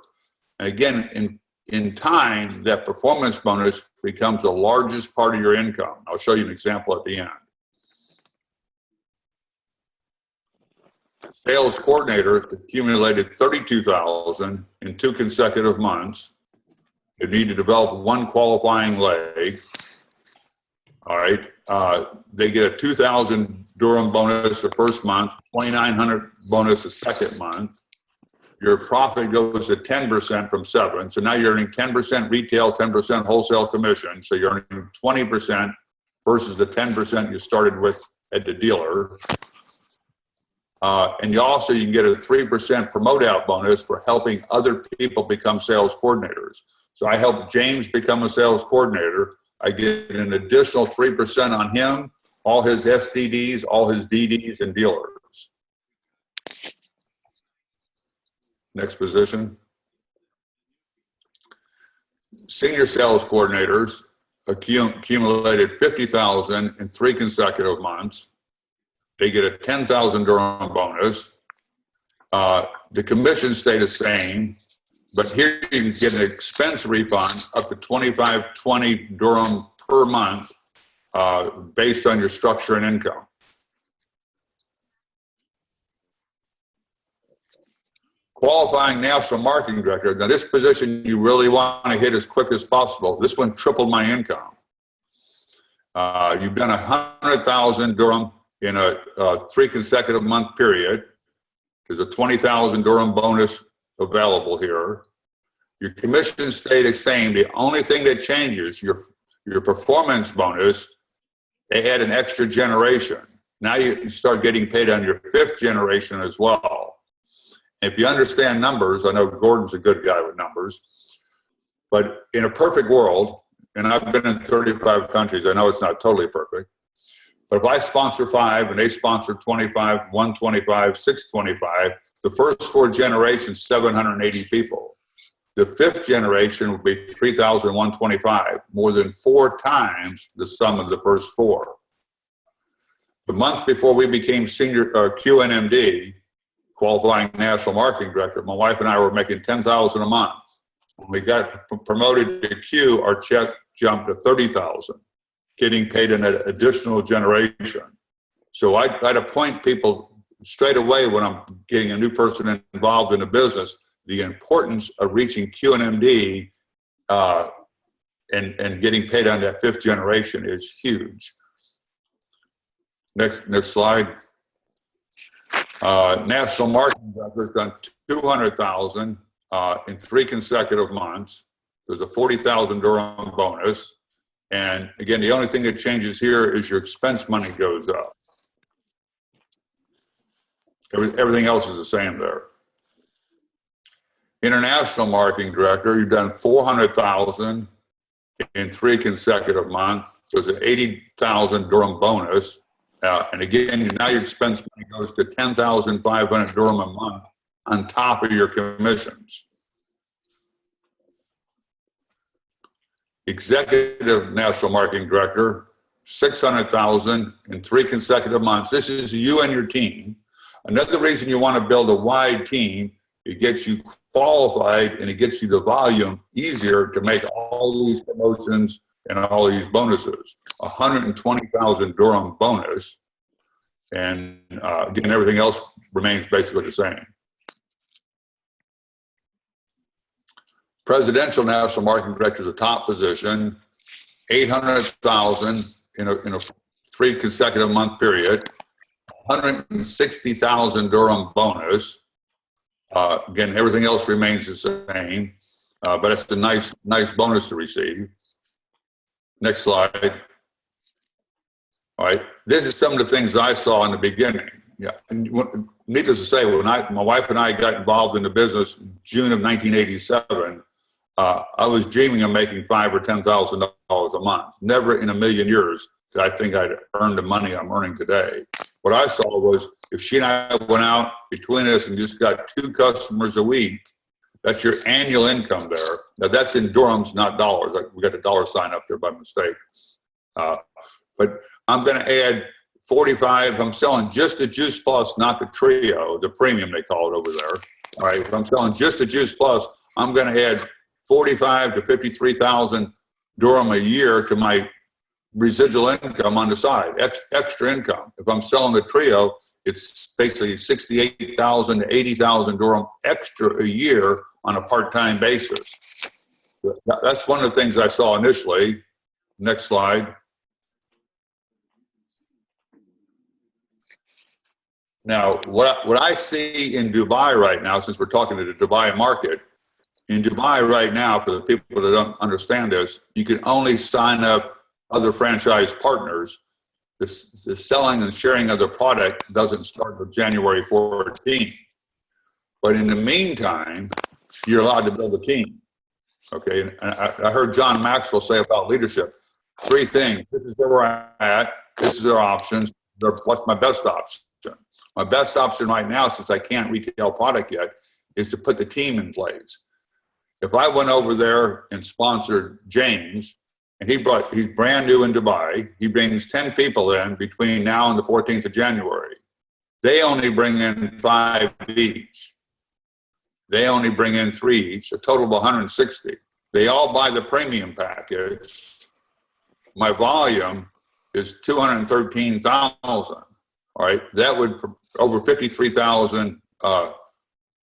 And again, in time, that performance bonus becomes the largest part of your income. I'll show you an example at the end. Sales coordinator accumulated 32,000 in 2 consecutive months. They need to develop 1 qualifying leg. All right, they get a 2,000 dirham bonus the first month, 2,900 bonus the second month. Your profit goes to 10% from 7. So now you're earning 10% retail, 10% wholesale commission. So you're earning 20% versus the 10% you started with at the dealer. And you can get a 3% promote out bonus for helping other people become sales coordinators. So I helped James become a sales coordinator. I get an additional 3% on him, all his SDDs, all his DDs, and dealers. Next position. Senior sales coordinators accumulated 50,000 in 3 consecutive months. They get a 10,000 dirham bonus. The commissions stay the same, but here you can get an expense refund up to 2520 dirham per month based on your structure and income. Qualifying national marketing director. Now this position you really want to hit as quick as possible. This one tripled my income. You've done 100,000 dirham in a 3 consecutive month period. There's a 20,000 dirham bonus available here. Your commissions stay the same. The only thing that changes, your performance bonus they add an extra generation. Now you start getting paid on your 5th generation as well. If you understand numbers, I know Gordon's a good guy with numbers, but in a perfect world, and I've been in 35 countries, I know it's not totally perfect, but if I sponsor 5 and they sponsor 25, 125, 625, the first 4 generations, 780 people. The 5th generation would be 3,125, more than 4 times the sum of the first 4. The month before we became senior QNMD, qualifying national marketing director, my wife and I were making $10,000 a month. When we got promoted to Q, our check jumped to $30,000, getting paid an additional generation. So I to point people straight away when I'm getting a new person involved in the business, the importance of reaching QNMD and getting paid on that 5th generation is huge. Next slide. National marketing director's done 200,000 in 3 consecutive months. There's a 40,000 Durham bonus. And again, the only thing that changes here is your expense money goes up. Everything else is the same there. International marketing director, you've done 400,000 in 3 consecutive months. So it's an 80,000 Durham bonus. And again, now your expense money goes to 10,500 Durham a month on top of your commissions. Executive National Marketing Director, 600,000 in 3 consecutive months. This is you and your team. Another reason you want to build a wide team, it gets you qualified and it gets you the volume easier to make all these promotions and all these bonuses. 120,000 Durham bonus, and again, everything else remains basically the same. Presidential National Marketing Director is a top position, 800,000 in a 3 consecutive month period, 160,000 Durham bonus. Again, everything else remains the same, but it's a nice bonus to receive. Next slide. All right, this is some of the things I saw in the beginning. Yeah, and needless to say, when my wife and I got involved in the business in June of 1987, I was dreaming of making $5,000 or $10,000 a month. Never in a million years did I think I'd earn the money I'm earning today. What I saw was if she and I went out between us and just got 2 customers a week, that's your annual income there. Now that's in Durhams, not dollars. We got a dollar sign up there by mistake. But I'm going to add 45. I'm selling just the Juice Plus, not the Trio, the premium they call it over there. All right, if I'm selling just the Juice Plus, I'm going to add 45 to 53,000 Durham a year to my residual income on the side, extra income. If I'm selling the Trio, it's basically 68,000 to 80,000 Durham extra a year on a part-time basis. That's one of the things I saw initially. Next slide. Now, what I see in Dubai right now, since we're talking to the Dubai market, in Dubai right now, for the people that don't understand this, you can only sign up other franchise partners. The selling and sharing of the product doesn't start until January 14th. But in the meantime, you're allowed to build a team. Okay, and I heard John Maxwell say about leadership, 3 things. This is where we're at. This is our options. What's my best option? My best option right now, since I can't retail product yet, is to put the team in place. If I went over there and sponsored James, and he's brand new in Dubai, he brings 10 people in between now and the 14th of January. They only bring in 5 each. They only bring in 3 each, a total of 160. They all buy the premium package. My volume is 213,000. All right, that would over 53,000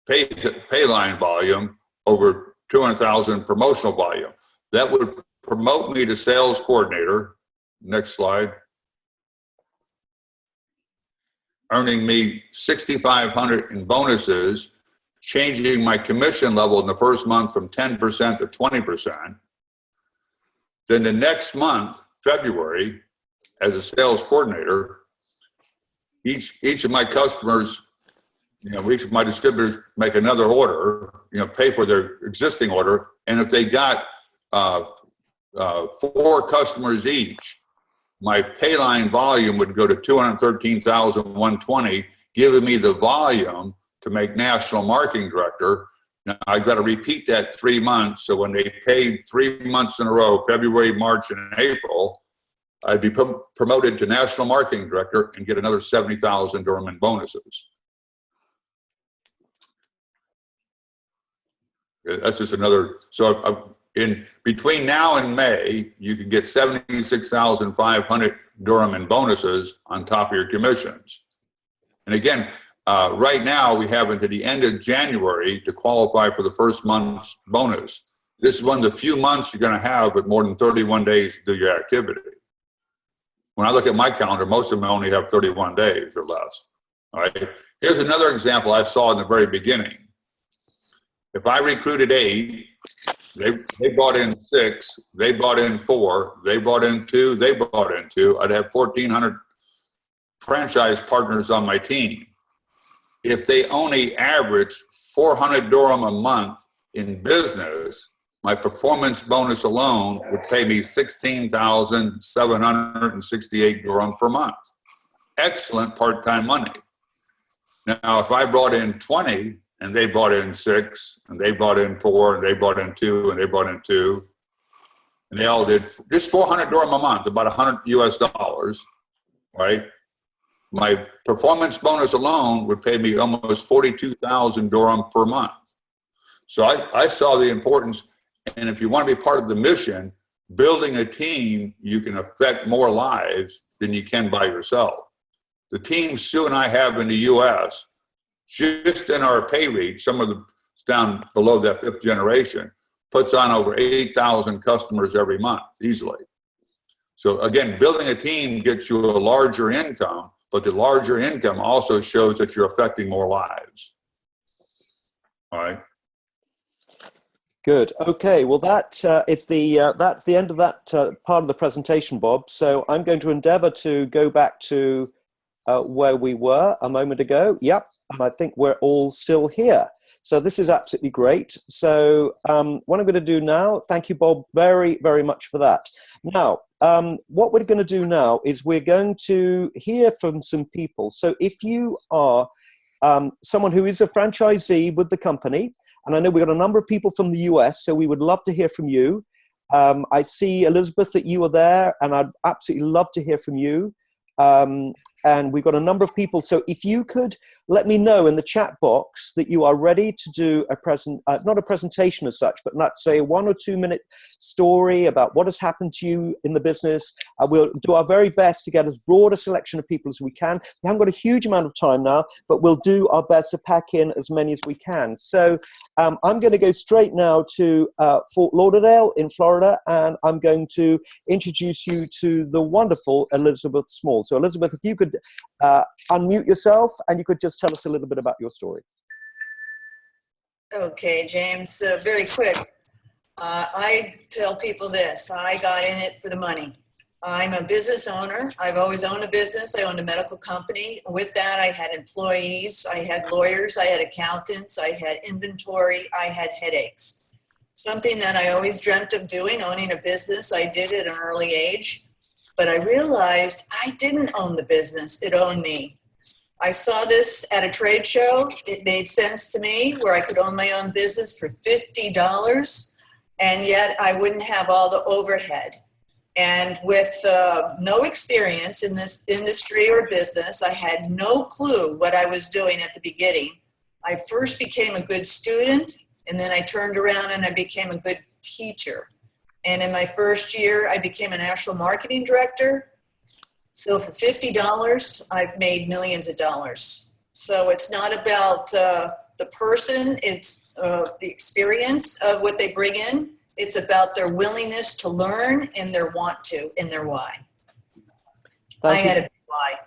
pay line volume, over 200,000 promotional volume. That would promote me to sales coordinator. Next slide. Earning me 6,500 in bonuses, changing my commission level in the first month from 10% to 20%. Then the next month, February, as a sales coordinator, each of my customers, each of my distributors make another order, pay for their existing order. And if they got 4 customers each, my pay line volume would go to 213,120, giving me the volume to make national marketing director. Now I've got to repeat that 3 months. So when they paid 3 months in a row, February, March, and April, I'd be promoted to national marketing director and get another 70,000 Durham in bonuses. That's just another. So in between now and May, you can get 76,500 Durham in bonuses on top of your commissions. And again, right now we have until the end of January to qualify for the first month's bonus. This is one of the few months you're going to have with more than 31 days to do your activity. When I look at my calendar, most of them only have 31 days or less. All right. Here's another example I saw in the very beginning. If I recruited 8, they brought in 6, they brought in 4, they brought in 2, they brought in 2, I'd have 1,400 franchise partners on my team. If they only average 400 Durham a month in business, my performance bonus alone would pay me 16,768 Durham per month. Excellent part-time money. Now, if I brought in 20, and they brought in 6, and they brought in 4, and they brought in 2, and they brought in 2, and they all did just 400 Durham a month, about $100 US, right? My performance bonus alone would pay me almost 42,000 Durham per month. So I saw the importance, and if you want to be part of the mission, building a team, you can affect more lives than you can by yourself. The team Sue and I have in the U.S., just in our pay reach, some of the down below that 5th generation, puts on over 8,000 customers every month easily. So again, building a team gets you a larger income, but the larger income also shows that you're affecting more lives. All right. Good. Okay. Well, that's the end of that part of the presentation, Bob. So I'm going to endeavour to go back to where we were a moment ago. Yep. And I think we're all still here. So this is absolutely great. So what I'm going to do now, thank you, Bob, very, very much for that. Now, what we're going to do now is we're going to hear from some people. So if you are someone who is a franchisee with the company, and I know we've got a number of people from the US, so we would love to hear from you. I see, Elizabeth, that you are there, and I'd absolutely love to hear from you. And we've got a number of people. So if you could let me know in the chat box that you are ready to do not a presentation as such, but let's say a 1 or 2 minute story about what has happened to you in the business. We'll do our very best to get as broad a selection of people as we can. We haven't got a huge amount of time now, but we'll do our best to pack in as many as we can. So I'm going to go straight now to Fort Lauderdale in Florida, and I'm going to introduce you to the wonderful Elizabeth Small. So Elizabeth, if you could unmute yourself and you could just tell us a little bit about your story. Okay, James, very quick. I tell people this: I got in it for the money. I'm a business owner. I've always owned a business. I owned a medical company. With that, I had employees, I had lawyers, I had accountants, I had inventory, I had headaches. Something that I always dreamt of doing, owning a business. I did it at an early age, but I realized I didn't own the business. It owned me. I saw this at a trade show. It made sense to me where I could own my own business for $50, and yet I wouldn't have all the overhead. And with no experience in this industry or business, I had no clue what I was doing at the beginning. I first became a good student, and then I turned around and I became a good teacher. And in my first year, I became a national marketing director. So for $50, I've made millions of dollars. So it's not about the person, it's the experience of what they bring in. It's about their willingness to learn and their want to and their why. I had a big why.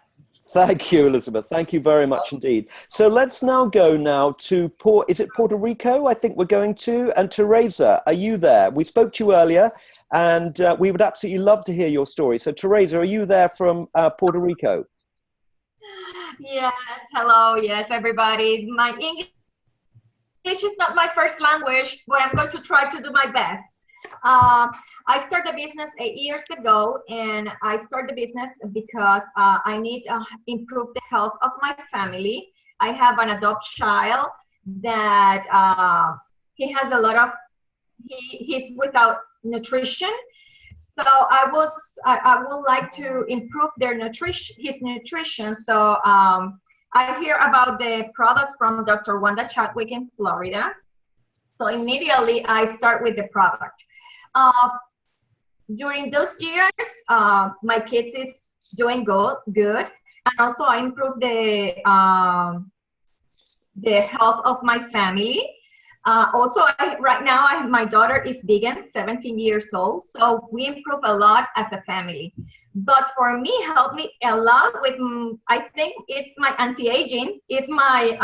Thank you, Elizabeth. Thank you very much indeed. So let's now go to Puerto Rico? I think we're going to. And Teresa, are you there? We spoke to you earlier, and we would absolutely love to hear your story. So Teresa, are you there from Puerto Rico? Yes, hello, yes, everybody. My English is not my first language, but I'm going to try to do my best. I started a business 8 years ago, and I started the business because I need to improve the health of my family. I have an adopted child that he has a lot of, he's without nutrition. So I would like to improve his nutrition. So I hear about the product from Dr. Wanda Chadwick in Florida. So immediately I start with the product. During those years, my kids is doing good, and also I improve the health of my family. Also, right now, my daughter is vegan, 17 years old, so we improve a lot as a family. But for me, helped me a lot with, I think it's my anti-aging, it's my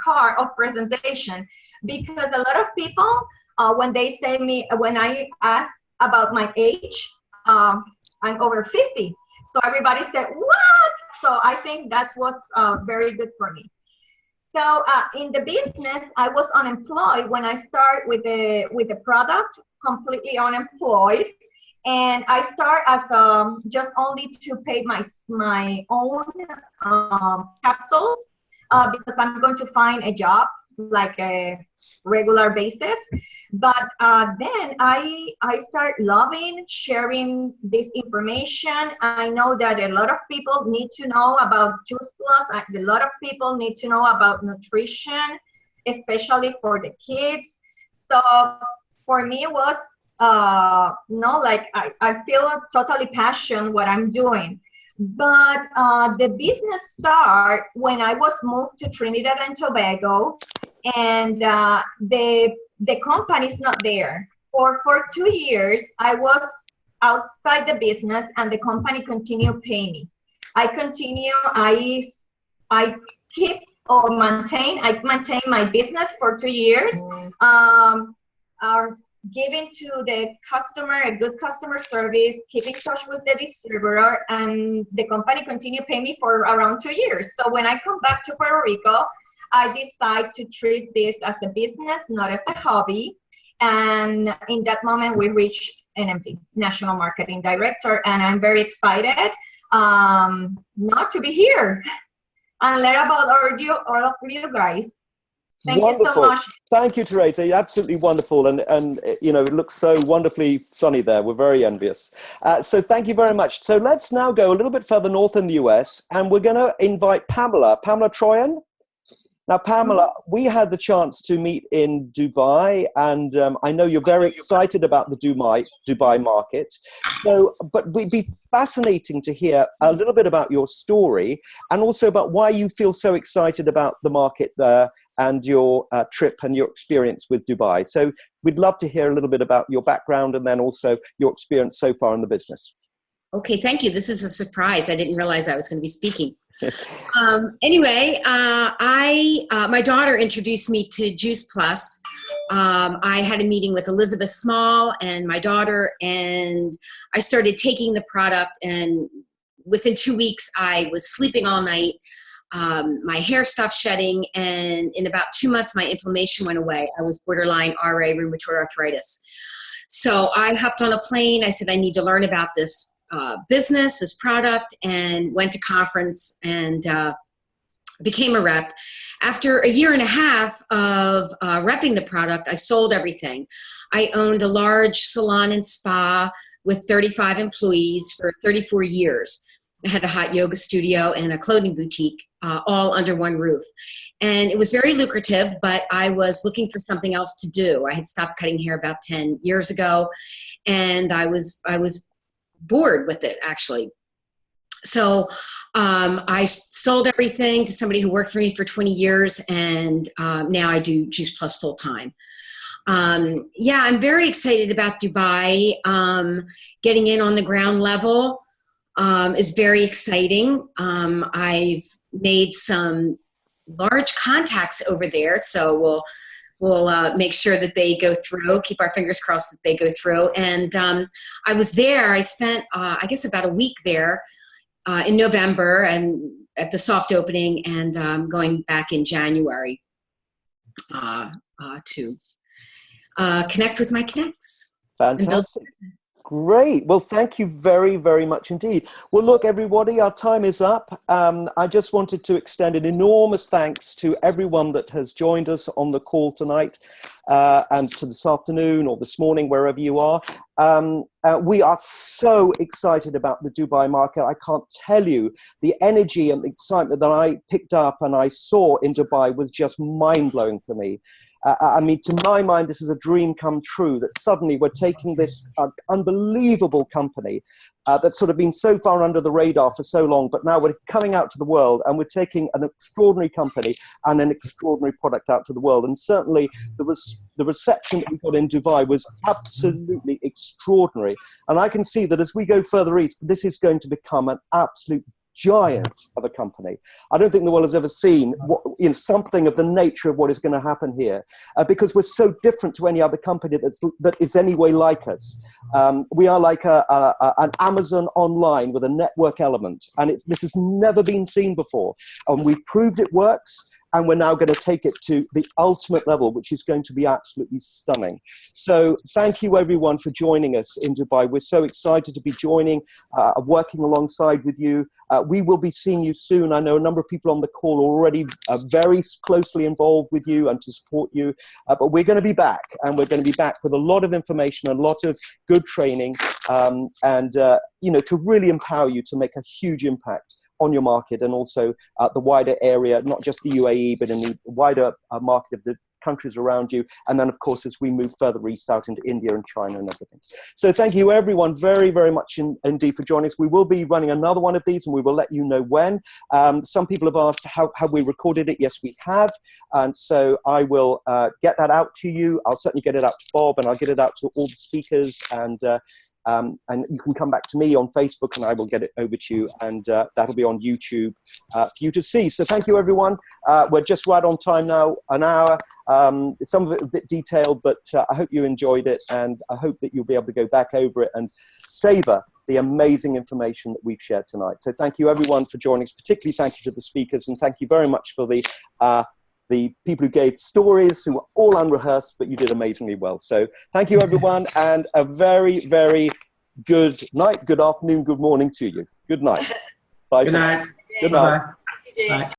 card of presentation, because a lot of people, when they say me, when I ask about my age, I'm over 50. So everybody said, what? So I think that was very good for me. So in the business, I was unemployed when I started with the product, completely unemployed. And I start as just only to pay my own capsules because I'm going to find a job like a regular basis. But then I start loving sharing this information. I know that a lot of people need to know about Juice Plus. A lot of people need to know about nutrition, especially for the kids. So for me, it was I feel totally passionate what I'm doing. But the business started when I was moved to Trinidad and Tobago, and the company is not there. For 2 years, I was outside the business, and the company continued paying me. I maintain my business for 2 years. Giving to the customer a good customer service, keep in touch with the distributor, and the company continued paying me for around 2 years. So when I come back to Puerto Rico, I decide to treat this as a business, not as a hobby. And in that moment, we reached NMD, National Marketing Director, and I'm very excited not to be here and learn about all of you guys. Thank Wonderful. you so much. Thank you, Teresa. You're absolutely wonderful. And you know, it looks so wonderfully sunny there. We're very envious. So thank you very much. So let's now go a little bit further north in the US, and we're going to invite Pamela Troyan. Now, Pamela, we had the chance to meet in Dubai, and I know you're very excited about the Dubai market. So, but it'd be fascinating to hear a little bit about your story, and also about why you feel so excited about the market there, and your trip and your experience with Dubai. So we'd love to hear a little bit about your background, and then also your experience so far in the business. Okay, thank you. This is a surprise. I didn't realize I was going to be speaking. Anyway, my daughter introduced me to Juice Plus. I had a meeting with Elizabeth Small and my daughter, and I started taking the product, and within 2 weeks, I was sleeping all night. My hair stopped shedding, and in about 2 months, my inflammation went away. I was borderline RA, rheumatoid arthritis. So I hopped on a plane. I said, I need to learn about this business, this product, and went to conference and became a rep. After a year and a half of repping the product, I sold everything. I owned a large salon and spa with 35 employees for 34 years. I had a hot yoga studio and a clothing boutique, all under one roof. And it was very lucrative, but I was looking for something else to do. I had stopped cutting hair about 10 years ago, and I was bored with it, actually. So I sold everything to somebody who worked for me for 20 years, and now I do Juice Plus full time. Yeah, I'm very excited about Dubai, getting in on the ground level. is very exciting. I've made some large contacts over there, so we'll make sure that they go through, keep our fingers crossed that they go through. And I was there, I spent, I guess about a week there in November and at the soft opening, and going back in January to connect with my connects. Fantastic. Great. Well, thank you very, very much indeed. Well, look, everybody, our time is up. I just wanted to extend an enormous thanks to everyone that has joined us on the call tonight and to this afternoon or this morning, wherever you are. We are so excited about the Dubai market. I can't tell you the energy and the excitement that I picked up and I saw in Dubai was just mind-blowing for me. I mean, to my mind, this is a dream come true, that suddenly we're taking this unbelievable company that's sort of been so far under the radar for so long, but now we're coming out to the world and we're taking an extraordinary company and an extraordinary product out to the world. And certainly the reception that we got in Dubai was absolutely extraordinary. And I can see that as we go further east, this is going to become an absolute giant of a company. I don't think the world has ever seen something of the nature of what is going to happen here, because we're so different to any other company that is any way like us. We are like an Amazon online with a network element, and this has never been seen before. And we've proved it works. And we're now going to take it to the ultimate level, which is going to be absolutely stunning. So thank you, everyone, for joining us in Dubai. We're so excited to be joining, working alongside with you. We will be seeing you soon. I know a number of people on the call already are very closely involved with you and to support you. But we're going to be back, and we're going to be back with a lot of information, a lot of good training, and to really empower you to make a huge impact on your market, and also the wider area, not just the UAE, but in the wider market of the countries around you. And then, of course, as we move further east out into India and China and everything. So thank you, everyone, very, very much indeed for joining us. We will be running another one of these, and we will let you know when. Some people have asked, have we recorded it? Yes, we have. And so I will get that out to you. I'll certainly get it out to Bob, and I'll get it out to all the speakers, and you can come back to me on Facebook, and I will get it over to you, and that'll be on YouTube for you to see. So thank you, everyone. We're just right on time now, an hour. Some of it a bit detailed, but I hope you enjoyed it, and I hope that you'll be able to go back over it and savor the amazing information that we've shared tonight. So thank you, everyone, for joining us. Particularly thank you to the speakers, and thank you very much for the people who gave stories, who were all unrehearsed, but you did amazingly well. So thank you, everyone, and a very, very good night, good afternoon, good morning to you. Good night. Bye. Good night. Good night. Bye. Bye.